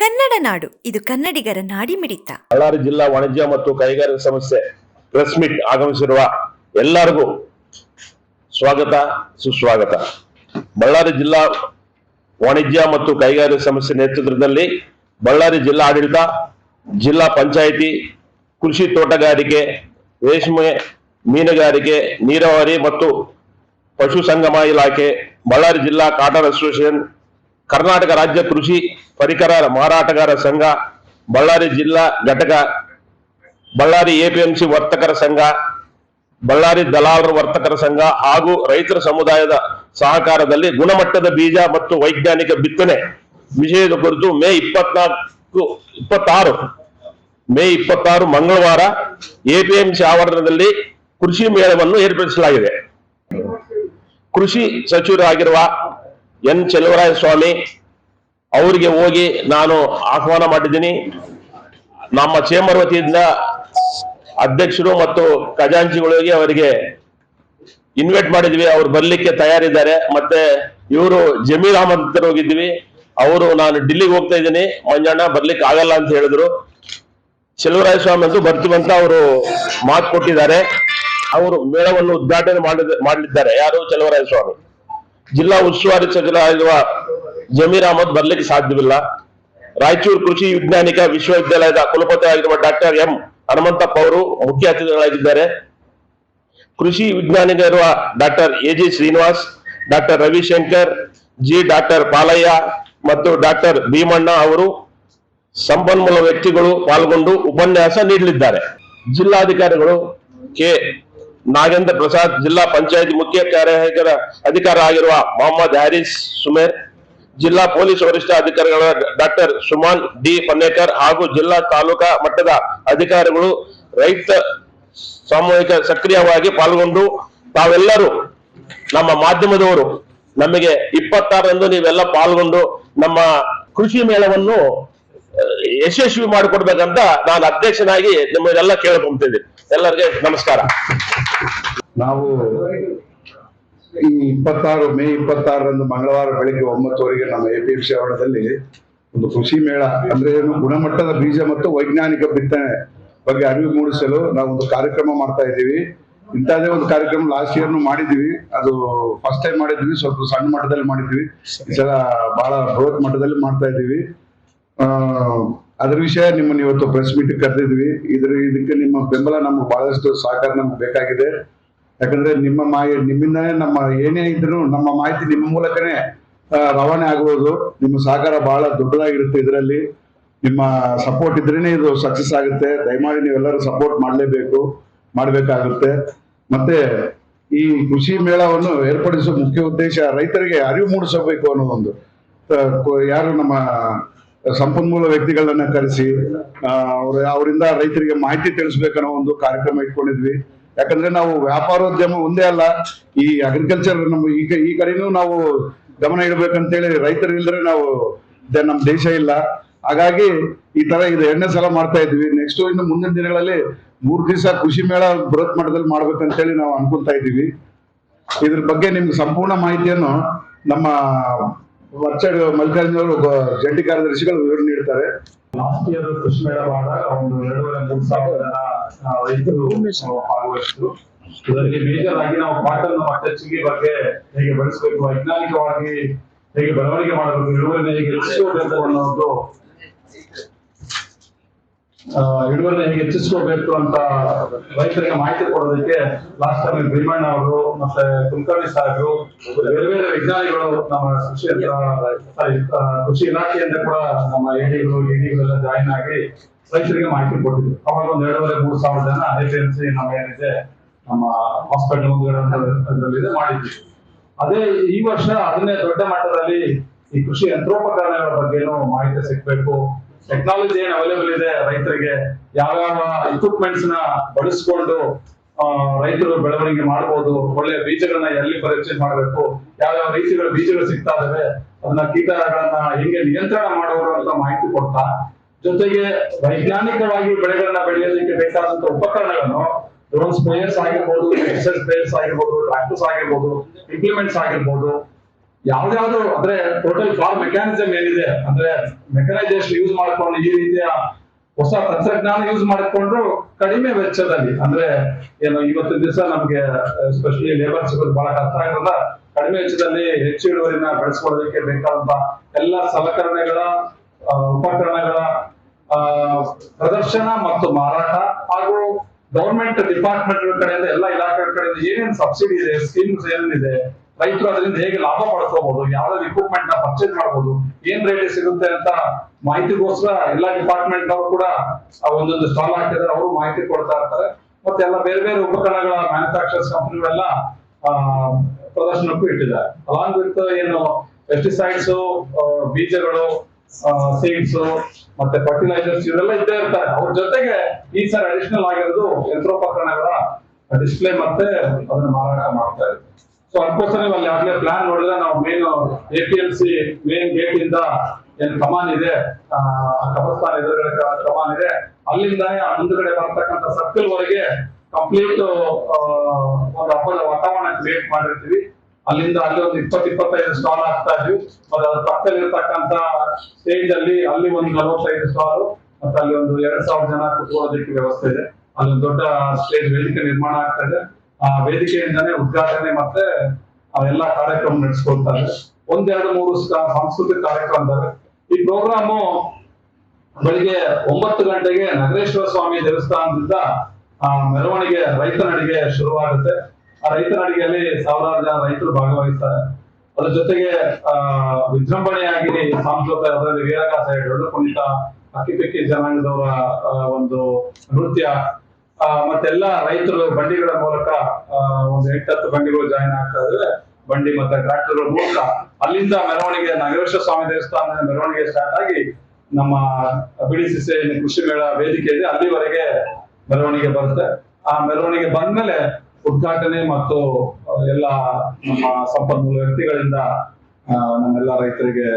ಕನ್ನಡ ನಾಡು, ಇದು ಕನ್ನಡಿಗರ ನಾಡಿಮಿಡಿತ. ಬಳ್ಳಾರಿ ಜಿಲ್ಲಾ ವಾಣಿಜ್ಯ ಮತ್ತು ಕೈಗಾರಿಕಾ ಸಂಸ್ಥೆ ಪ್ರೆಸ್ ಮೀಟ್ ಆಗಮಿಸಿರುವ ಎಲ್ಲರಿಗೂ ಸ್ವಾಗತ ಸುಸ್ವಾಗತ. ಬಳ್ಳಾರಿ ಜಿಲ್ಲಾ ವಾಣಿಜ್ಯ ಮತ್ತು ಕೈಗಾರಿಕಾ ಸಂಸ್ಥೆ ನೇತೃತ್ವದಲ್ಲಿ ಬಳ್ಳಾರಿ ಜಿಲ್ಲಾ ಆಡಳಿತ, ಜಿಲ್ಲಾ ಪಂಚಾಯಿತಿ, ಕೃಷಿ ತೋಟಗಾರಿಕೆ, ರೇಷ್ಮೆ, ಮೀನುಗಾರಿಕೆ, ನೀರಾವರಿ ಮತ್ತು ಪಶುಸಂಗಮ ಇಲಾಖೆ, ಬಳ್ಳಾರಿ ಜಿಲ್ಲಾ ಕಾಟನ್ ಅಸೋಸಿಯೇಷನ್, ಕರ್ನಾಟಕ ರಾಜ್ಯ ಕೃಷಿ ಪರಿಕರ ಮಾರಾಟಗಾರ ಸಂಘ, ಬಳ್ಳಾರಿ ಜಿಲ್ಲಾ ಘಟಕ, ಬಳ್ಳಾರಿ ಎಪಿಎಂಸಿ ವರ್ತಕರ ಸಂಘ, ಬಳ್ಳಾರಿ ದಲಾಲರ ವರ್ತಕರ ಸಂಘ ಹಾಗೂ ರೈತರ ಸಮುದಾಯದ ಸಹಕಾರದಲ್ಲಿ ಗುಣಮಟ್ಟದ ಬೀಜ ಮತ್ತು ವೈಜ್ಞಾನಿಕ ಬಿತ್ತನೆ ವಿಷಯದ ಕುರಿತು ಮೇ 26 ಮಂಗಳವಾರ ಎಪಿಎಂಸಿ ಆವರಣದಲ್ಲಿ ಕೃಷಿ ಮೇಳವನ್ನು ಏರ್ಪಡಿಸಲಾಗಿದೆ. ಕೃಷಿ ಸಚಿವರಾಗಿರುವ ಎನ್ ಚೆಲುವರಾಯ ಸ್ವಾಮಿ ಅವರಿಗೆ ಹೋಗಿ ನಾನು ಆಹ್ವಾನ ಮಾಡಿದ್ದೀನಿ. ನಮ್ಮ ಚೇಂಬರ್ ವತಿಯಿಂದ ಅಧ್ಯಕ್ಷರು ಮತ್ತು ಖಜಾಂಚಿಗಳಿಗೆ ಅವರಿಗೆ ಇನ್ವೈಟ್ ಮಾಡಿದ್ವಿ. ಅವ್ರು ಬರ್ಲಿಕ್ಕೆ ತಯಾರಿದ್ದಾರೆ. ಮತ್ತೆ ಇವರು ಜಮೀರ್ ಅಹಮದ್ ಹತ್ರ ಹೋಗಿದ್ವಿ. ಅವರು ನಾನು ಡಿಲ್ಲಿಗೆ ಹೋಗ್ತಾ ಇದ್ದೀನಿ, ಮಂಜಣ್ಣ ಬರ್ಲಿಕ್ಕೆ ಆಗಲ್ಲ ಅಂತ ಹೇಳಿದ್ರು. ಚೆಲುವರಾಯ ಸ್ವಾಮಿ ಅಂತೂ ಬರ್ತೀವಂತ ಅವರು ಮಾತು ಕೊಟ್ಟಿದ್ದಾರೆ. ಅವರು ಮೇಳವನ್ನು ಉದ್ಘಾಟನೆ ಮಾಡಲಿದ್ದಾರೆ. ಯಾರು? ಚೆಲುವರಾಯ ಸ್ವಾಮಿ. ಜಿಲ್ಲಾ ಉಸ್ತುವಾರಿ ಸಚಿವರಾಗಿರುವ ಜಮೀರ್ ಅಹಮದ್ ಬರ್ಲಿಕ್ಕೆ ಸಾಧ್ಯವಿಲ್ಲ. ರಾಯಚೂರು ಕೃಷಿ ವಿಜ್ಞಾನಿಕ ವಿಶ್ವವಿದ್ಯಾಲಯದ ಕುಲಪತಿ ಆಗಿರುವ ಡಾಕ್ಟರ್ ಎಂ ಹನುಮಂತಪ್ಪ ಅವರು ಮುಖ್ಯ ಅತಿಥಿಗಳಾಗಿದ್ದಾರೆ. ಕೃಷಿ ವಿಜ್ಞಾನಿಗಳಿರುವ doctor A G Srinivas, doctor Ravishankar ji, doctor Palaiah ಮತ್ತು ಡಾಕ್ಟರ್ ಭೀಮಣ್ಣ ಅವರು ಸಂಪನ್ಮೂಲ ವ್ಯಕ್ತಿಗಳು ಪಾಲ್ಗೊಂಡು ಉಪನ್ಯಾಸ ನೀಡಲಿದ್ದಾರೆ. ಜಿಲ್ಲಾಧಿಕಾರಿಗಳು ಕೆ ನಾಗೇಂದ್ರ ಪ್ರಸಾದ್, ಜಿಲ್ಲಾ ಪಂಚಾಯತ್ ಮುಖ್ಯ ಕಾರ್ಯನಿರ್ವಾಹಕ ಅಧಿಕಾರಿ ಆಗಿರುವ ಮೊಹಮ್ಮದ್ ಹ್ಯಾರಿಸ್ ಸುಮೇರ್, ಜಿಲ್ಲಾ ಪೊಲೀಸ್ ವರಿಷ್ಠ ಅಧಿಕಾರಿಗಳಾದ ಡಾಕ್ಟರ್ ಸುಮಾನ್ ಡಿ ಪನ್ನೇಕರ್ ಹಾಗೂ ಜಿಲ್ಲಾ ತಾಲೂಕಾ ಮಟ್ಟದ ಅಧಿಕಾರಿಗಳು ರೈತ ಸಾಮೂಹಿಕ ಸಕ್ರಿಯವಾಗಿ ಪಾಲ್ಗೊಂಡು ತಾವೆಲ್ಲರೂ ನಮ್ಮ ಮಾಧ್ಯಮದವರು ನಮಗೆ 26ರಂದು ನೀವೆಲ್ಲ ಪಾಲ್ಗೊಂಡು ನಮ್ಮ ಕೃಷಿ ಮೇಳವನ್ನು ಯಶಸ್ವಿ ಮಾಡಿಕೊಡ್ಬೇಕಂತ ನಾನು ಅಧ್ಯಕ್ಷನಾಗಿ ನಿಮ್ಮನ್ನೆಲ್ಲ ಕೇಳ್ಕೊಂತಿದ್ದೀನಿ. ಎಲ್ಲರಿಗೆ ನಮಸ್ಕಾರ. ನಾವು ಈ ಮೇ 26ರಂದು ಮಂಗಳವಾರ ಬೆಳಿಗ್ಗೆ 9 ನಮ್ಮ ಎಪಿಎಂಸಿ ಆವರಣದಲ್ಲಿ ಒಂದು ಕೃಷಿ ಮೇಳ ಅಂದ್ರೆ ಏನು, ಗುಣಮಟ್ಟದ ಬೀಜ ಮತ್ತು ವೈಜ್ಞಾನಿಕ ಬಿತ್ತನೆ ಬಗ್ಗೆ ಅರಿವು ಮೂಡಿಸಲು ನಾವು ಒಂದು ಕಾರ್ಯಕ್ರಮ ಮಾಡ್ತಾ ಇದ್ದೀವಿ. ಇಂಥದೇ ಒಂದು ಕಾರ್ಯಕ್ರಮ ಲಾಸ್ಟ್ ಇಯರ್ನು ಮಾಡಿದ್ವಿ. ಅದು ಫಸ್ಟ್ ಟೈಮ್ ಮಾಡಿದ್ವಿ, ಸ್ವಲ್ಪ ಸಣ್ಣ ಮಟ್ಟದಲ್ಲಿ ಮಾಡಿದ್ವಿ. ಈ ಸಲ ಬಹಳ ಬೃಹತ್ ಮಟ್ಟದಲ್ಲಿ ಮಾಡ್ತಾ ಇದ್ದೀವಿ. ಅದ್ರ ವಿಷಯ ನಿಮ್ಮನ್ನು ಇವತ್ತು ಪ್ರೆಸ್ ಮೀಟ್ ಕರೆದಿದ್ವಿ. ಇದಕ್ಕೆ ನಿಮ್ಮ ಬೆಂಬಲ ನಮ್ಗೆ ಬಹಳಷ್ಟು ಸಹಕಾರ ನಮ್ಗೆ ಬೇಕಾಗಿದೆ. ಯಾಕಂದ್ರೆ ನಿಮ್ಮಿಂದ ನಮ್ಮ ಏನೇ ಇದ್ರು ನಮ್ಮ ಮಾಹಿತಿ ನಿಮ್ಮ ಮೂಲಕನೇ ರವಾನೆ ಆಗುವುದು. ನಿಮ್ಮ ಸಹಕಾರ ಬಹಳ ದೊಡ್ಡದಾಗಿರುತ್ತೆ. ಇದರಲ್ಲಿ ನಿಮ್ಮ ಸಪೋರ್ಟ್ ಇದ್ರೇನೆ ಇದು ಸಕ್ಸಸ್ ಆಗುತ್ತೆ. ದಯಮಾಡಿ ನೀವೆಲ್ಲರೂ ಸಪೋರ್ಟ್ ಮಾಡಬೇಕಾಗುತ್ತೆ. ಮತ್ತೆ ಈ ಕೃಷಿ ಮೇಳವನ್ನು ಏರ್ಪಡಿಸುವ ಮುಖ್ಯ ಉದ್ದೇಶ ರೈತರಿಗೆ ಅರಿವು ಮೂಡಿಸಬೇಕು ಅನ್ನೋದೊಂದು. ಯಾರು ನಮ್ಮ ಸಂಪನ್ಮೂಲ ವ್ಯಕ್ತಿಗಳನ್ನ ಕರೆಸಿ ಅವರಿಂದ ರೈತರಿಗೆ ಮಾಹಿತಿ ತಿಳಿಸ್ಬೇಕನ್ನೋ ಒಂದು ಕಾರ್ಯಕ್ರಮ ಇಟ್ಕೊಂಡಿದ್ವಿ. ಯಾಕಂದ್ರೆ ನಾವು ವ್ಯಾಪಾರೋದ್ಯಮ ಒಂದೇ ಅಲ್ಲ, ಈ ಅಗ್ರಿಕಲ್ಚರ್ ನಮ್ಮ ಈ ಕಡೆನೂ ನಾವು ಗಮನ ಇಡಬೇಕಂತೇಳಿ ರೈತರು ಇಲ್ಲದ್ರೆ ನಮ್ಮ ದೇಶ ಇಲ್ಲ. ಹಾಗಾಗಿ ಈ ತರ ಇದು 2ನೇ ಸಲ ಮಾಡ್ತಾ ಇದ್ವಿ. ನೆಕ್ಸ್ಟ್ ಇನ್ನು ಮುಂದಿನ ದಿನಗಳಲ್ಲಿ 3 ದಿವಸ ಕೃಷಿ ಮೇಳ ಬೃಹತ್ ಮಟ್ಟದಲ್ಲಿ ಮಾಡ್ಬೇಕಂತೇಳಿ ನಾವು ಅನ್ಕೊಂತಾ ಇದ್ದೀವಿ. ಇದ್ರ ಬಗ್ಗೆ ನಿಮ್ಗೆ ಸಂಪೂರ್ಣ ಮಾಹಿತಿಯನ್ನು ನಮ್ಮ ಮರ್ಚಡ್ ಮಲ್ಲಿಕಾರ್ಜುನ ಅವರು ಜಂಟಿ ಕಾರ್ಯದರ್ಶಿಗಳು ವಿವರಣೆ ನೀಡ್ತಾರೆ. ಲಾಸ್ಟ್ ಇಯರ್ ಕೃಷಿ ಮೇಳ ಮಾಡಿದಾಗ ಒಂದು 2,500-3,000 ಜನ ರೈತರು ಭಾಗವಹಿಸಿದ್ರು. ಇದರಲ್ಲಿ ಮೇಜರ್ ಆಗಿ ನಾವು ಕಾಟನ್ ಅಟ್ಯಾಚಿಂಗ್ ಬಗ್ಗೆ ಹೇಗೆ ಬೆಳೆಸಬೇಕು, ವೈಜ್ಞಾನಿಕವಾಗಿ ಹೇಗೆ ಬೆಳವಣಿಗೆ ಮಾಡಬೇಕು, ಇಳುವರಿನ ಹೇಗೆ ಹೆಚ್ಚಿಸಬೇಕು ಅನ್ನೋದು ಇಳುವರಿನ ಹೇಗೆ ಹೆಚ್ಚಿಸ್ಕೋಬೇಕು ಅಂತ ರೈತರಿಗೆ ಮಾಹಿತಿ ಕೊಡೋದಕ್ಕೆ ಲಾಸ್ಟ್ ಟೈಮ್ ಭೀಮಣ್ಣ ಅವರು ಮತ್ತೆ ಕುಲಕರ್ಣಿ ಸಾಹೇಬರು, ಬೇರೆ ಬೇರೆ ವಿಜ್ಞಾನಿಗಳು ನಮ್ಮ ಕೃಷಿ ಇಲಾಖೆಯಿಂದ ಕೂಡ ನಮ್ಮ ಎಡಿಗಳೆಲ್ಲ ಜಾಯಿನ್ ಆಗಿ ರೈತರಿಗೆ ಮಾಹಿತಿ ಕೊಟ್ಟಿದ್ರು. ಅವಾಗ ಒಂದು 2,500-3,000 ಜನ ಎಪಿಎಂಸಿ ನಮ್ಮ ಏನಿದೆ ನಮ್ಮ ಹಾಸ್ಪಿಟಲ್ ಮುಂದ್ಗಡೆ ಮಾಡಿದ್ವಿ. ಅದೇ ಈ ವರ್ಷ ಅದನ್ನೇ ದೊಡ್ಡ ಮಟ್ಟದಲ್ಲಿ ಈ ಕೃಷಿ ಯಂತ್ರೋಪಕರಣಗಳ ಬಗ್ಗೆನೂ ಮಾಹಿತಿ ಸಿಗ್ಬೇಕು. ಟೆಕ್ನಾಲಜಿ ಏನ್ ಅವೈಲೇಬಲ್ ಇದೆ ರೈತರಿಗೆ, ಯಾವ್ಯಾವ ಇಕ್ವಿಪ್ಮೆಂಟ್ಸ್ ನ ಬಳಸ್ಕೊಂಡು ರೈತರು ಬೆಳವಣಿಗೆ ಮಾಡಬಹುದು, ಒಳ್ಳೆಯ ಬೀಜಗಳನ್ನ ಎಲ್ಲಿ ಪರೀಕ್ಷೆ ಮಾಡಬೇಕು, ಯಾವ್ಯಾವ ರೀತಿಗಳ ಬೀಜಗಳು ಸಿಗ್ತಾ ಇದಾವೆ, ಅದನ್ನ ಕೀಟಗಳನ್ನ ಹೆಂಗೆ ನಿಯಂತ್ರಣ ಮಾಡೋರು ಅಂತ ಮಾಹಿತಿ ಕೊಡ್ತಾ, ಜೊತೆಗೆ ವೈಜ್ಞಾನಿಕವಾಗಿ ಬೆಳೆಗಳನ್ನ ಬೆಳೆಯೋದಕ್ಕೆ ಬೇಕಾದಂತ ಉಪಕರಣಗಳನ್ನು ಡ್ರೋನ್ ಸ್ಪ್ರೇಯರ್ಸ್ ಆಗಿರ್ಬೋದು, ಪೆಸ್ಟಿಸೈಡ್ ಸ್ಪ್ರೇಯರ್ಸ್ ಆಗಿರ್ಬೋದು, ಟ್ರಾಕ್ಟರ್ಸ್ ಆಗಿರ್ಬೋದು, ಇಂಪ್ಲಿಮೆಂಟ್ಸ್ ಆಗಿರ್ಬೋದು, ಯಾವ್ದಾದ್ರು ಅಂದ್ರೆ ಟೋಟಲ್ ಫಾರ್ಮ್ ಮೆಕ್ಯಾನಿಸಮ್ ಏನಿದೆ ಅಂದ್ರೆ ಮೆಕನೈಸೇಷನ್ ಯೂಸ್ ಮಾಡ್ಕೊಂಡು ಈ ರೀತಿಯ ಹೊಸ ತಂತ್ರಜ್ಞಾನ ಯೂಸ್ ಮಾಡಿಕೊಂಡು ಕಡಿಮೆ ವೆಚ್ಚದಲ್ಲಿ ಅಂದ್ರೆ ಏನು ಇವತ್ತಿನ ದಿವಸ ನಮ್ಗೆ ಎಸ್ಪೆಷಲಿ ಲೇಬರ್ ಸಿಗೋದು ಬಹಳ ಕಷ್ಟ ಆಗಿರೋದ್ರಿಂದ ಕಡಿಮೆ ವೆಚ್ಚದಲ್ಲಿ ಹೆಚ್ಚು ಇಳುವರಿನ ಬೆಳೆಸ್ಕೊಳ್ಳೋದಕ್ಕೆ ಬೇಕಾದಂತ ಎಲ್ಲ ಸಲಕರಣೆಗಳ ಉಪಕರಣಗಳ ಪ್ರದರ್ಶನ ಮತ್ತು ಮಾರಾಟ ಹಾಗೂ ಗವರ್ಮೆಂಟ್ ಡಿಪಾರ್ಟ್ಮೆಂಟ್ ಕಡೆಯಿಂದ ಎಲ್ಲ ಇಲಾಖೆಗಳ ಕಡೆಯಿಂದ ಏನೇನು ಸಬ್ಸಿಡಿ ಇದೆ, ಸ್ಕೀಮ್ಸ್ ಏನೇನಿದೆ, ರೈತರು ಅದರಿಂದ ಹೇಗೆ ಲಾಭ ಪಡ್ಕೋಬಹುದು, ಯಾವ್ದಾದ್ರು ಇಕ್ವಿಪ್ಮೆಂಟ್ ನ ಪರ್ಚೇಸ್ ಮಾಡಬಹುದು, ಏನ್ ರೇಟ್ ಸಿಗುತ್ತೆ ಅಂತ ಮಾಹಿತಿಗೋಸ್ಕರ ಎಲ್ಲಾ ಡಿಪಾರ್ಟ್ಮೆಂಟ್ ನವರು ಕೂಡ ಒಂದೊಂದು ಸ್ಟಾಲ್ ಹಾಕಿದ್ರೆ ಅವರು ಮಾಹಿತಿ ಕೊಡ್ತಾ ಇರ್ತಾರೆ. ಮತ್ತೆ ಎಲ್ಲ ಬೇರೆ ಬೇರೆ ಉಪಕರಣಗಳ ಮ್ಯಾನುಫ್ಯಾಕ್ಚರ್ಸ್ ಕಂಪನಿಗಳೆಲ್ಲ ಪ್ರದರ್ಶನಕ್ಕೂ ಇಟ್ಟಿದ್ದಾರೆ. ಅಲಾಂಗ್ ವಿತ್ ಏನು ಪೆಸ್ಟಿಸೈಡ್ಸ್, ಬೀಜಗಳು, ಸೀಡ್ಸ್ ಮತ್ತೆ ಫರ್ಟಿಲೈಸರ್ಸ್ ಇವರೆಲ್ಲ ಇದ್ದೇ ಇರ್ತಾರೆ. ಅವ್ರ ಜೊತೆಗೆ ಈ ಸರ್ ಅಡಿಷನಲ್ ಆಗಿರೋದು ಯಂತ್ರೋಪಕರಣಗಳ ಡಿಸ್ಪ್ಲೇ ಮತ್ತೆ ಅದನ್ನ ಮಾರಾಟ ಮಾಡ್ತಾ ಇದ್ದಾರೆ. ಸೊ ಅದಕ್ಕೋಸ್ಕರ ನೀವು ಅಲ್ಲಿ ಆಗ್ಲೇ ಪ್ಲಾನ್ ನೋಡಿದ್ರೆ ನಾವು ಮೇನ್ APMC ಮೇನ್ ಗೇಟ್ ಇಂದ ಏನ್ ಕಮಾನ್ ಇದೆ, ಕಬರ್ಸ್ಥಾನ ಎದುರುಗಡೆ ಕಮಾನ್ ಇದೆ, ಅಲ್ಲಿಂದಾನೇ ಮುಂದುಗಡೆ ಬರ್ತಕ್ಕಂಥ ಸರ್ಕಲ್ ವರೆಗೆ ಕಂಪ್ಲೀಟ್ ಒಂದು ಹಬ್ಬದ ವಾತಾವರಣ ಕ್ರಿಯೇಟ್ ಮಾಡಿರ್ತೀವಿ. ಅಲ್ಲಿಂದ ಅಲ್ಲಿ ಒಂದು 20-25 ಸ್ಟಾಲ್ ಹಾಕ್ತಾ ಇದ್ವಿ. ಮತ್ತೆ ಅದ್ರ ಪಕ್ಕದಲ್ಲಿ ಇರ್ತಕ್ಕಂಥ ಸ್ಟೇಜ್ ಅಲ್ಲಿ ಒಂದು 45 ಸ್ಟಾಲ್, ಮತ್ತೆ ಅಲ್ಲಿ ಒಂದು 2000 ಜನ ಕೂತ್ಕೊಳ್ಳೋದಕ್ಕೆ ವ್ಯವಸ್ಥೆ ಇದೆ. ಅಲ್ಲಿ ಒಂದು ದೊಡ್ಡ ಸ್ಟೇಜ್ ವೇದಿಕೆ ನಿರ್ಮಾಣ ಆಗ್ತಾ ಇದೆ. ಆ ವೇದಿಕೆಯಿಂದಾನೇ ಉದ್ಘಾಟನೆ ಮತ್ತೆ ಅವೆಲ್ಲ ಕಾರ್ಯಕ್ರಮ ನಡೆಸ್ಕೊಳ್ತಾರೆ. 1-2-3 ಸಾಂಸ್ಕೃತಿಕ ಕಾರ್ಯಕ್ರಮ ಇದಾವೆ. ಈ ಪ್ರೋಗ್ರಾಮು ಬೆಳಿಗ್ಗೆ 9 ಗಂಟೆಗೆ ನಗರೇಶ್ವರ ಸ್ವಾಮಿ ದೇವಸ್ಥಾನದಿಂದ ಮೆರವಣಿಗೆ ರೈತನಡಿಗೆ ಶುರುವಾಗುತ್ತೆ. ಆ ರೈತನಡಿಗೆಯಲ್ಲಿ 1000 ಜನ ರೈತರು ಭಾಗವಹಿಸ್ತಾರೆ. ಅದ್ರ ಜೊತೆಗೆ ವಿಜೃಂಭಣೆಯಾಗಿ ಸಾಂಸ್ಕೃತಿಕ ಅದರಲ್ಲಿ ವೀರಗಾಸೆ, ಡೊಳ್ಳು ಕುಣಿತ, ಅಕ್ಕಿಪಿಕ್ಕಿ ಜನಾಂಗದವರ ಒಂದು ನೃತ್ಯ, ಮತ್ತೆಲ್ಲ ರೈತರು ಬಂಡಿಗಳ ಮೂಲಕ ಒಂದು 8-10 ಬಂಡಿಗಳು ಜಾಯಿನ್ ಆಗ್ತಾ ಇದ್ರೆ ಬಂಡಿ ಮತ್ತೆ ಟ್ರಾಕ್ಟರ್ಗಳ ಮೂಲಕ ಅಲ್ಲಿಂದ ಮೆರವಣಿಗೆ ನಾಗೇಶ್ವರ ಸ್ವಾಮಿ ದೇವಸ್ಥಾನದ ಮೆರವಣಿಗೆ ಸ್ಟಾರ್ಟ್ ಆಗಿ ನಮ್ಮ BDCC ಕೃಷಿ ಮೇಳ ವೇದಿಕೆ ಇದೆ, ಅಲ್ಲಿವರೆಗೆ ಮೆರವಣಿಗೆ ಬರುತ್ತೆ. ಆ ಮೆರವಣಿಗೆ ಬಂದ್ಮೇಲೆ ಉದ್ಘಾಟನೆ ಮತ್ತು ಎಲ್ಲ ನಮ್ಮ ಸಂಪನ್ಮೂಲ ವ್ಯಕ್ತಿಗಳಿಂದ ನಮ್ಮೆಲ್ಲ ರೈತರಿಗೆ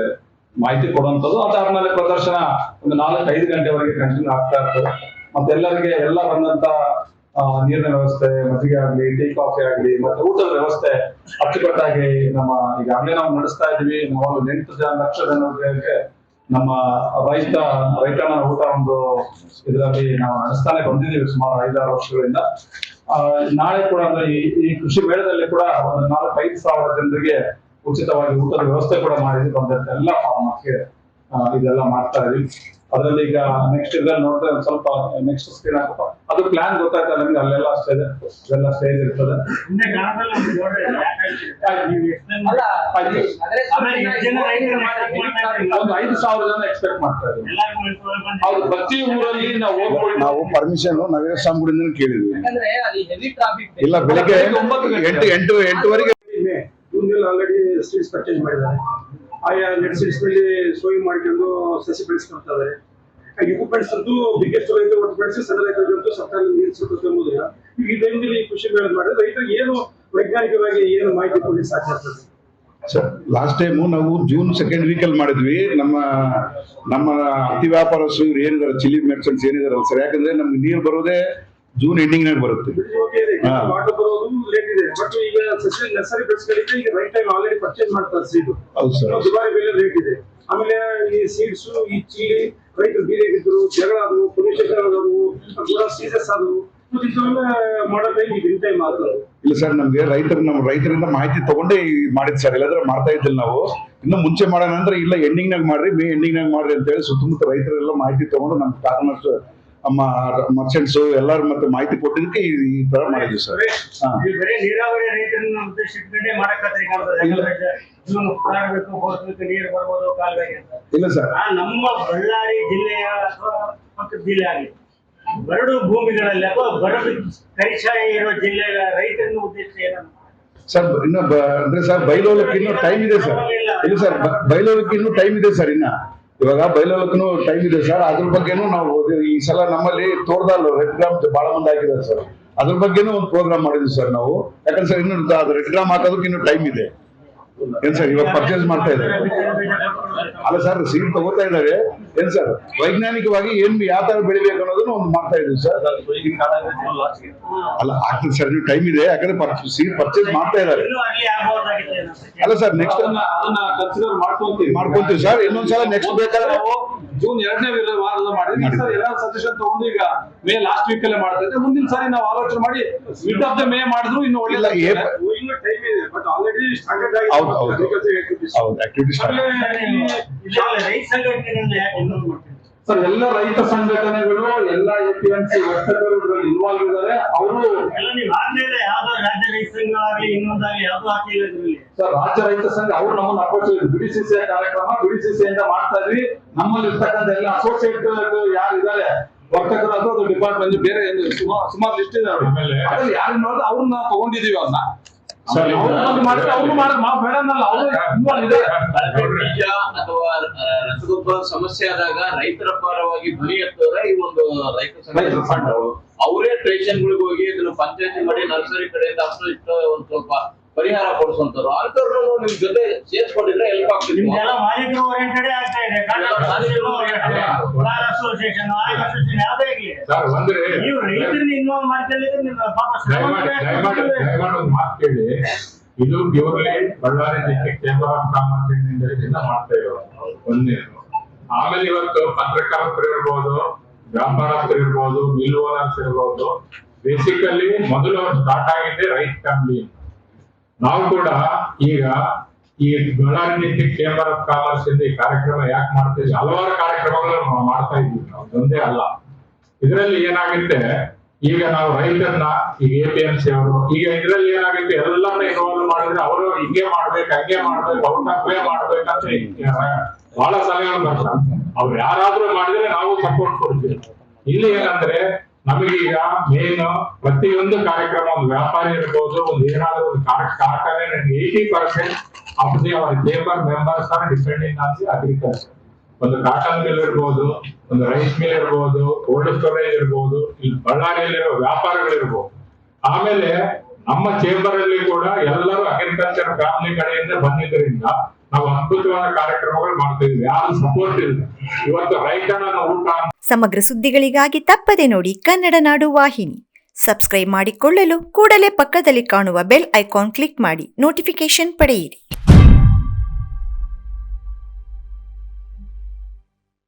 ಮಾಹಿತಿ ಕೊಡುವಂಥದ್ದು. ಅದಾದ್ಮೇಲೆ ಪ್ರದರ್ಶನ ಒಂದು 4-5 ಗಂಟೆವರೆಗೆ ಕಂಟಿನ್ಯೂ ಆಗ್ತಾ ಇರ್ತದೆ. ಮತ್ತೆ ಎಲ್ಲರಿಗೆ ಎಲ್ಲ ಬಂದಂತ ನೀರಿನ ವ್ಯವಸ್ಥೆ, ಮಜ್ಜಿಗೆ ಆಗ್ಲಿ, ಟೀ ಕಾಫಿ ಆಗ್ಲಿ, ಮತ್ತೆ ಊಟದ ವ್ಯವಸ್ಥೆ ಅಚ್ಚುಕಟ್ಟಾಗಿ ಈಗಾಗಲೇ ನಾವು ನಡೆಸ್ತಾ ಇದೀವಿ. ನಾವು 8 ಲಕ್ಷ ಜನರಿಗೆ ನಮ್ಮ ರೈತನ ಊಟ ಒಂದು ಇದರಲ್ಲಿ ನಾವು ನಡೆಸ್ತಾನೆ ಬಂದಿದ್ದೀವಿ ಸುಮಾರು 5-6 ವರ್ಷಗಳಿಂದ. ನಾಳೆ ಕೂಡ ಅಂದ್ರೆ ಈ ಕೃಷಿ ಮೇಳದಲ್ಲಿ ಕೂಡ ಒಂದು 4-5 ಸಾವಿರ ಜನರಿಗೆ ಉಚಿತವಾಗಿ ಊಟದ ವ್ಯವಸ್ಥೆ ಕೂಡ ಮಾಡಿದ್ವಿ. ಬಂದಂತ ಎಲ್ಲ ಫಾರ್ಮರ್ಸ್ಗೆ ಇದೆಲ್ಲ ಮಾಡ್ತಾ ಇದೀವಿ. ಅದರಲ್ಲಿ ಈಗ ನೆಕ್ಸ್ಟ್ ಇದ್ರಲ್ಲಿ ನೋಡಿದ್ರೆ ಒಂದು ಸ್ವಲ್ಪ ನೆಕ್ಸ್ಟ್ ಸ್ಕ್ರೀನ್ ಹಾಕಪ್ಪ, ಅದು ಪ್ಲಾನ್ ಗೊತ್ತಾಯ್ತಾ ನಿಮ್ಗೆ? ಅಲ್ಲೆಲ್ಲ ಇದೆಲ್ಲ ಸ್ಟೇಜ್ ಇರ್ತದೆ. ಒಂದು 5,000 ಜನ ಎಕ್ಸ್ಪೆಕ್ಟ್ ಮಾಡ್ತಾ ಇದ್ದೀವಿ. ಅವ್ರು ಪ್ರತಿ ಊರಲ್ಲಿ ನಾವು ಪರ್ಮಿಷನ್ ನಗರ ಸ್ವಾಮಿಗಳಿಂದ ಕೇಳಿದ್ವಿ. ಇಲ್ಲ, ಬೆಳಿಗ್ಗೆ 8-8:30 ಆಲ್ರೆಡಿ ಸೀಡ್ಸ್ ಪರ್ಚೇಸ್ ಮಾಡಿದ್ದಾರೆ. ಆಯಾ ನೆಟ್ ಸೀಡ್ಸ್ ನಲ್ಲಿ ಸೋಯಿಂಗ್ ಮಾಡ್ಕೊಂಡು ಸಸಿ ಬೆಳೆಸ್ಕೊಳ್ತಾರೆ. ಇಕ್ವಿಪ್ಮೆಂಟ್ಸ್ ಅಂತೂ ಬಿಗ್ಗೆಸ್ಟ್ ರೈತ ಒಟ್ಟು ಬೆಳೆಸಿ ಸಣ್ಣ ರೈತರಿಗಂತೂ ಸರ್ಕಾರ ನೀರು ಸಿಗುವುದಿಲ್ಲ. ಈ ಟೈಮ್ನಲ್ಲಿ ಕೃಷಿ ಮೇಳ ಮಾಡಿದ್ರೆ ರೈತರಿಗೆ ಏನು ವೈಜ್ಞಾನಿಕವಾಗಿ ಏನು ಮಾಹಿತಿ ಕೊಡಲಿಕ್ಕೆ ಸಾಧ್ಯ ಆಗ್ತದೆ? ಸರ್, ಲಾಸ್ಟ್ ಟೈಮು ನಾವು ಜೂನ್ 2nd ವೀಕಲ್ಲಿ ಮಾಡಿದ್ವಿ. ನಮ್ಮ ಅತಿ ವ್ಯಾಪಾರಸ್ಥರು ಇವ್ರು ಏನಿದಾರೆ, ಚಿಲ್ಲಿ ಮೆರ್ಚೆಂಟ್ಸ್ ಏನಿದಾರಲ್ಲ ಸರ್, ಯಾಕಂದ್ರೆ ನಮ್ಗೆ ನೀರು ಬರೋದೇ ಜೂನ್ ಎಂಡಿಂಗ್ನಾಗ ಬರುತ್ತೆ. ವಾಟರ್ ಬರೋದು ಲೇಟ್ ಇದೆ. ಬಟ್ ಈಗ ಸಸಿ ನರ್ಸರಿ ಬೆಳೆಸ್ಗಳಿಗೆ ಈಗ ರೈಟ್ ಟೈಮ್ ಆಲ್ರೆಡಿ ಪರ್ಚೇಸ್ ಮಾಡ್ತಾರೆ ಸೀಡ್. ಹೌದು ಸರ್, ದುಬಾರಿ ಬೆಲೆ ರೇಟ್ ಇದೆ. ಆಮೇಲೆ ಈ ಸೀಡ್ಸ್, ಈ ಚಿಲ್ಲಿ ರೈತರು ಬೀದಿಯಾಗಿದ್ರು, ಜಗಳ ಆದವು, ಪೊಲ್ಯೂಷನ್ ಆದವು, ಕೂಡ ಸೀಸಸ್ ಆದವು. ಇಂಥವೆಲ್ಲ ಮಾಡೋ ಟೈಮ್ ಈಗ ಇನ್ ಟೈಮ್ ಆಗ್ತದೆ. ಇಲ್ಲ ಸರ್, ನಮ್ಗೆ ನಮ್ಮ ರೈತರಿಂದ ಮಾಹಿತಿ ತಗೊಂಡೇ ಮಾಡಿದ್ ಸರ್. ಇಲ್ಲಾಂದ್ರೆ ಮಾಡ್ತಾ ಇದ್ದಿಲ್ಲ ನಾವು. ಇನ್ನು ಮುಂಚೆ ಮಾಡೋಣ ಅಂದ್ರೆ ಇಲ್ಲ ಎಂಡಿಂಗ್ನಾಗ ಮಾಡ್ರಿ, ಮೇ ಎಂಡಿಂಗ್ನಾಗ ಮಾಡ್ರಿ ಅಂತ ಹೇಳಿ ಸುತ್ತಮುತ್ತ ರೈತರೆಲ್ಲ ಮಾಹಿತಿ ತಗೊಂಡು ನಮ್ಮ ಕಾರ್ನರ್ಸ್, ನಮ್ಮ ಮರ್ಚೆಂಟ್ಸ್ ಎಲ್ಲರೂ ಮತ್ತೆ ಮಾಹಿತಿ ಕೊಟ್ಟಿದ್ದಕ್ಕೆ ಈ ತರ ಮಾಡಿದ್ವಿ ಸರ್. ನೀರಾವರಿ ರೈತರನ್ನ ಉದ್ದೇಶಿಸಿಕೊಂಡೇ ಮಾಡಕತ್ರಿ ನೀರು ಬರ್ಬೋದು ಕಾಲುವೆಗೆ ಅಂತ. ಇಲ್ಲ ಸರ್, ನಮ್ಮ ಬಳ್ಳಾರಿ ಜಿಲ್ಲೆಯ ಅಥವಾ ಪಕ್ಕದ ಜಿಲ್ಲೆ ಆಗಲಿ ಬರಡು ಭೂಮಿಗಳಲ್ಲಿ ಅಥವಾ ಬರಡು ಕರಿಚಾಯಿ ಇರೋ ಜಿಲ್ಲೆಯ ರೈತರನ್ನು ಉದ್ದೇಶಿಸಿ ಏನಂತ ಸರ್ ಇನ್ನು ಅಂದ್ರೆ ಸರ್ ಬೈಲೋಲಕ್ಕೆ ಇನ್ನೂ ಟೈಮ್ ಇದೆ ಸರ್. ಇಲ್ಲ ಸರ್, ಬೈಲೋಲಕ್ಕೆ ಇನ್ನೂ ಟೈಮ್ ಇದೆ ಸರ್. ಇವಾಗ ಬೈಲೋಲಕ್ಕೂ ಟೈಮ್ ಇದೆ ಸರ್. ಅದ್ರ ಬಗ್ಗೆನೂ ನಾವು ಈ ಸಲ ನಮ್ಮಲ್ಲಿ ತೋರ್ದಾಲ್ ರೆಡ್ ಗ್ರಾಮ್ ಬಹಳ ಮಂದಿ ಹಾಕಿದ್ದಾರೆ ಸರ್. ಅದ್ರ ಬಗ್ಗೆನೂ ಒಂದು ಪ್ರೋಗ್ರಾಮ್ ಮಾಡಿದ್ವಿ ಸರ್ ನಾವು. ಯಾಕಂದ್ರೆ ಸರ್ ಇನ್ನು ಅದು ರೆಡ್ ಗ್ರಾಮ್ ಹಾಕೋದಕ್ಕೆ ಇನ್ನೂ ಟೈಮ್ ಇದೆ. ಏನ್ ಸರ್ ಇವಾಗ ಪರ್ಚೇಸ್ ಮಾಡ್ತಾ ಇದ್ದಾರೆ? ಅಲ್ಲ ಸರ್ ಸೀಡ್ ತಗೋತಾ ಇದ್ದಾರೆ ಏನ್ ಸರ್ ವೈಜ್ಞಾನಿಕವಾಗಿ ಏನ್ ಯಾವ ತರ ಬೆಳಿಬೇಕು ಅನ್ನೋದನ್ನ ಒಂದು ಮಾಡ್ತಾ ಇದೀವಿ ಸರ್. ಅಲ್ಲ ಆಗ್ತದೆ ಸರ್, ನೀವು ಟೈಮ್ ಇದೆ ಯಾಕಂದ್ರೆ ಸೀಡ್ ಪರ್ಚೇಸ್ ಮಾಡ್ತಾ ಇದ್ದಾರೆ. ಅಲ್ಲ ಸರ್ ನೆಕ್ಸ್ಟ್ ಅದನ್ನ ಕನ್ಸಿಡರ್ ಮಾಡ್ಕೊಂತೀವಿ ಸರ್. ಇನ್ನೊಂದ್ಸಲ ನೆಕ್ಸ್ಟ್ ಬೇಕಾದ್ರೆ ನಾವು ಜೂನ್ 2ನೇ ವಾರದಲ್ಲಿ ಮಾಡಿದ್ವಿ ಸರ್. ಎಲ್ಲ ಸಜೆಷನ್ ತಗೊಂಡು ಈಗ ಮೇ ಲಾಸ್ಟ್ ವೀಕ್ ಅಲ್ಲೇ ಮಾಡ್ತಾ ಇದ್ದೆ. ಮುಂದಿನ ಸಾರಿ ನಾವು ಆಲೋಚನೆ ಮಾಡಿ ಮಿಡ್ ಆಫ್ ದ ಮೇ ಮಾಡಿದ್ರು ಇನ್ನು ಒಳ್ಳೆ ಇನ್ನೂ ಟೈಮ್ ಇದೆ, ಬಟ್ ಆಲ್ರೆಡಿ ಸ್ಟಾರ್ಟೆಡ್ ಆಗಿದೆ. ಹೌದು ಆಕ್ಟಿವಿಟಿ ಸ್ಟಾರ್ಟ್. ಸರ್ ಎಲ್ಲ ರೈತ ಸಂಘಟನೆಗಳು ಎಲ್ಲ APMC ವರ್ತಕರು ಇದರಲ್ಲಿ ಇನ್ವಾಲ್ವ್ ಇದ್ದಾರೆ. ಅವರು ಸರ್ ರಾಜ್ಯ ರೈತ ಸಂಘ ಅವರು ನಮ್ಮನ್ನು ಅಪ್ರೋಚ್ BDCCI ಕಾರ್ಯಕ್ರಮ BDCCI ಇಂದ ಮಾಡ್ತಾ ಇದ್ವಿ. ನಮ್ಮಲ್ಲಿ ಇರ್ತಕ್ಕಂಥ ಎಲ್ಲ ಅಸೋಸಿಯೇಟ್ ಯಾರು ಇದ್ದಾರೆ ವರ್ತಕರು ಅದು ಡಿಪಾರ್ಟ್ಮೆಂಟ್ ಬೇರೆ ಸುಮಾರು ಲಿಸ್ಟ್ ಇದೆ. ಅದ್ರಲ್ಲಿ ಯಾರು ನೋಡಿದ್ರೆ ಅವ್ರನ್ನ ತಗೊಂಡಿದೀವಿ. ಅವ್ರನ್ನ ಬೀಜ ಅಥವಾ ರಸಗೊಬ್ಬರ ಸಮಸ್ಯೆ ಆದಾಗ ರೈತರ ಪರವಾಗಿ ಧ್ವನಿ ಎತ್ತೋರೆ ಈ ಒಂದು ರೈತ ಸಂಘ. ಅವರೇ ಸ್ಟೇಷನ್ಗಳಿಗೆ ಹೋಗಿ ಇದನ್ನು ಪಂಚಾಯತಿ ಮಾಡಿ ನರ್ಸರಿ ಕಡೆಯಿಂದ ಅಷ್ಟು ಇಷ್ಟು ಒಂದು ಸ್ವಲ್ಪ ಪರಿಹಾರ ಕೊಡಿಸುವಂತರು ಅಂತವ್ರು ನಿಮ್ ಜೊತೆ ಸೇರ್ಸ್ಕೊಂಡಿದ್ರೆ ಹೆಲ್ಪ್ ಆಗ್ತಿದೆ. ಇದು purely Ballari district chamber of commerce ಇಂದ ಮಾಡ್ತಾ ಇರೋದು ಒಂದೇನು. ಆಮೇಲೆ ಇವತ್ತು ಪತ್ರಕರ್ತರು ಇರ್ಬೋದು, ವ್ಯಾಪಾರಸ್ಥರು ಇರ್ಬೋದು, ಮಿಲ್ ಓನರ್ಸ್ ಇರ್ಬೋದು, ಬೇಸಿಕಲಿ ಮೊದಲು ಅವ್ರು ಸ್ಟಾರ್ಟ್ ಆಗಿದ್ದೆ ರೈತ ಫ್ಯಾಮಿಲಿ. ನಾವು ಕೂಡ ಈಗ ಈ Ballari district chamber of commerce ಇಂದ ಈ ಕಾರ್ಯಕ್ರಮ ಯಾಕೆ ಮಾಡ್ತಿದ್ವಿ, ಹಲವಾರು ಕಾರ್ಯಕ್ರಮಗಳನ್ನು ಮಾಡ್ತಾ ಇದ್ವಿ ನಾವು, ಒಂದೇ ಅಲ್ಲ. ಇದರಲ್ಲಿ ಏನಾಗುತ್ತೆ, ಈಗ ನಾವು ರೈತರನ್ನ ಈಗ APMC ಅವರು ಈಗ ಇದರಲ್ಲಿ ಏನಾಗುತ್ತೆ ಎಲ್ಲರನ್ನ ಇನ್ವಾಲ್ವ್ ಮಾಡಿದ್ರೆ ಅವರು ಹಿಂಗೆ ಮಾಡ್ಬೇಕು ಹಂಗೆ ಮಾಡ್ಬೇಕು ಔಟ್ ಮಾಡ್ಬೇಕಂತ ಬಹಳ ಸಲಹೆಗಳು ಬರ್ತಾರೆ. ಅವ್ರು ಯಾರಾದ್ರೂ ಮಾಡಿದ್ರೆ ನಾವು ಸಪೋರ್ಟ್ ಕೊಡ್ತೀವಿ. ಇಲ್ಲಿ ಏನಂದ್ರೆ ನಮಗೀಗ ಮೇನ್ ಪ್ರತಿಯೊಂದು ಕಾರ್ಯಕ್ರಮ, ಒಂದು ವ್ಯಾಪಾರಿ ಇರ್ಬೋದು, ಒಂದು ಏನಾದ್ರೂ ಒಂದು ಕಾರ್ಖಾನೆ 80% of the our chamber members are depending on the agriculture. ಒಂದು ಕಾಟನ್ ಮಿಲ್ ಇರ್ಬೋದು, ಒಂದು ರೈಸ್ ಮಿಲ್ ಇರ್ಬೋದು, ಕೋಲ್ಡ್ ಸ್ಟೋರೇಜ್ ಇರ್ಬೋದು, ಇಲ್ಲಿ ಬಳ್ಳಾರಿಯಲ್ಲಿರೋ ವ್ಯಾಪಾರಗಳಿರ್ಬೋದು. ಆಮೇಲೆ ನಮ್ಮ ಚೇಂಬರ್ ಅಲ್ಲಿ ಕೂಡ ಎಲ್ಲರೂ ಅಗ್ರಿಕಲ್ಚರ್ ಫ್ಯಾಮಿಲಿ ಕಡೆಯಿಂದ ಬಂದಿದ್ದರಿಂದ ನಾವು ಅದ್ಭುತವಾದ ಕಾರ್ಯಕ್ರಮಗಳು ಮಾಡ್ತಾ ಇದ್ವಿ. ಯಾರು ಸಪೋರ್ಟ್ ಇಲ್ಲ. ಇವತ್ತು ರೈತನ ಊಟ ಸಮಗ್ರ ಸುದ್ದಿಗಳಿಗಾಗಿ ತಪ್ಪದೆ ನೋಡಿ ಕನ್ನಡ ನಾಡು ವಾಹಿನಿ. ಸಬ್ಸ್ಕ್ರೈಬ್ ಮಾಡಿಕೊಳ್ಳಲು ಕೂಡಲೇ ಪಕ್ಕದಲ್ಲಿ ಕಾಣುವ ಬೆಲ್ ಐಕಾನ್ ಕ್ಲಿಕ್ ಮಾಡಿ ನೋಟಿಫಿಕೇಶನ್ ಪಡೆಯಿರಿ.